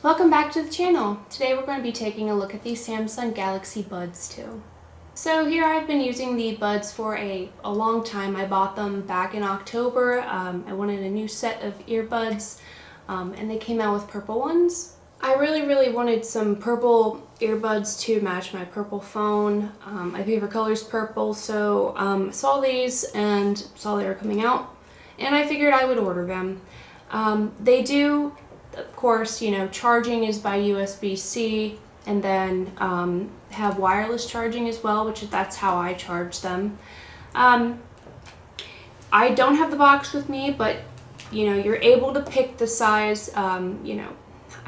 Welcome back to the channel. Today we're going to be taking a look at the Samsung Galaxy Buds 2. So here I've been using the Buds for a long time. I bought them back in October. I wanted a new set of earbuds and they came out with purple ones. I really wanted some purple earbuds to match my purple phone. My favorite color is purple, so I saw these and saw they were coming out and I figured I would order them. They do, of course, charging is by USB-C, and then have wireless charging as well, that's how I charge them. I don't have the box with me, but you're able to pick the size. I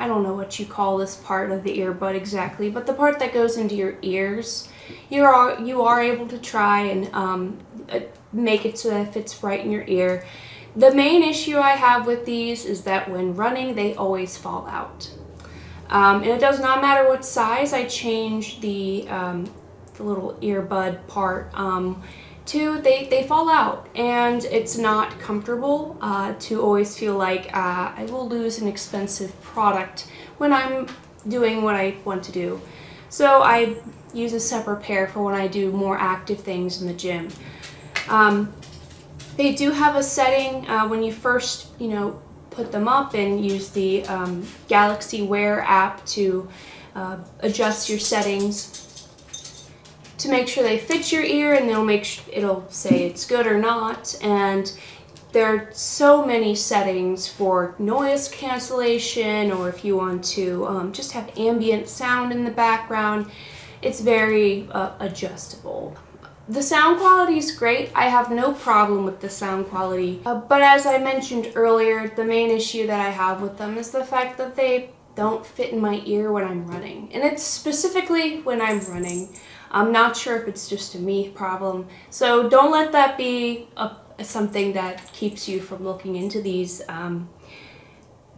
don't know what you call this part of the earbud exactly, but the part that goes into your ears, you are able to try and make it so that it fits right in your ear. The main issue I have with these is that when running, they always fall out. And it does not matter what size I change the little earbud part to, they fall out. And it's not comfortable to always feel like I will lose an expensive product when I'm doing what I want to do. So I use a separate pair for when I do more active things in the gym. They do have a setting when you first, put them up and use the Galaxy Wear app to adjust your settings to make sure they fit your ear, and it'll say it's good or not. And there are so many settings for noise cancellation, or if you want to just have ambient sound in the background. It's very adjustable. The sound quality is great. I have no problem with the sound quality. But as I mentioned earlier, the main issue that I have with them is the fact that they don't fit in my ear when I'm running. And it's specifically when I'm running. I'm not sure if it's just a me problem. So don't let that be something that keeps you from looking into these.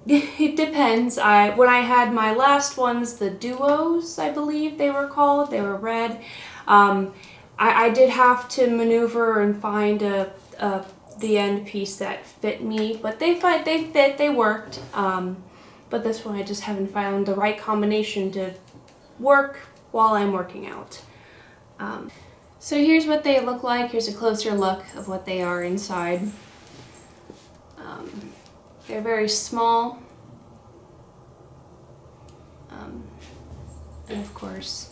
It depends. When I had my last ones, the Duos, I believe they were called. They were red. I did have to maneuver and find the end piece that fit me, but they worked. But this one I just haven't found the right combination to work while I'm working out. So here's what they look like. Here's a closer look of what they are inside. They're very small. And of course,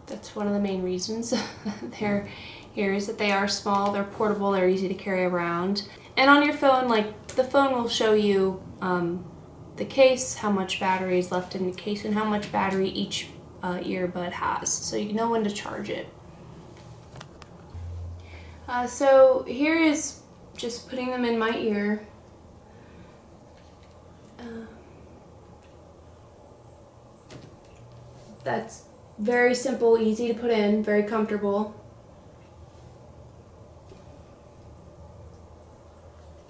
that's one of the main reasons they're here, is that they are small, they're portable, they're easy to carry around. And on your phone, the phone will show you the case, how much battery is left in the case, and how much battery each earbud has, so you know when to charge it. So here is just putting them in my ear. That's very simple, easy to put in, very comfortable.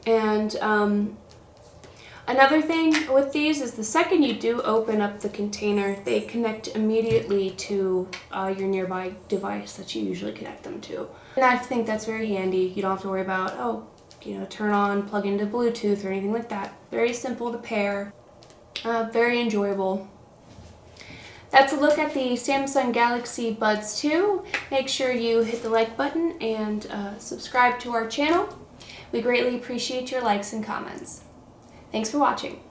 And another thing with these is the second you do open up the container, they connect immediately to your nearby device that you usually connect them to. And I think that's very handy. You don't have to worry about, turn on, plug into Bluetooth or anything like that. Very simple to pair, very enjoyable. That's a look at the Samsung Galaxy Buds 2. Make sure you hit the like button and subscribe to our channel. We greatly appreciate your likes and comments. Thanks for watching.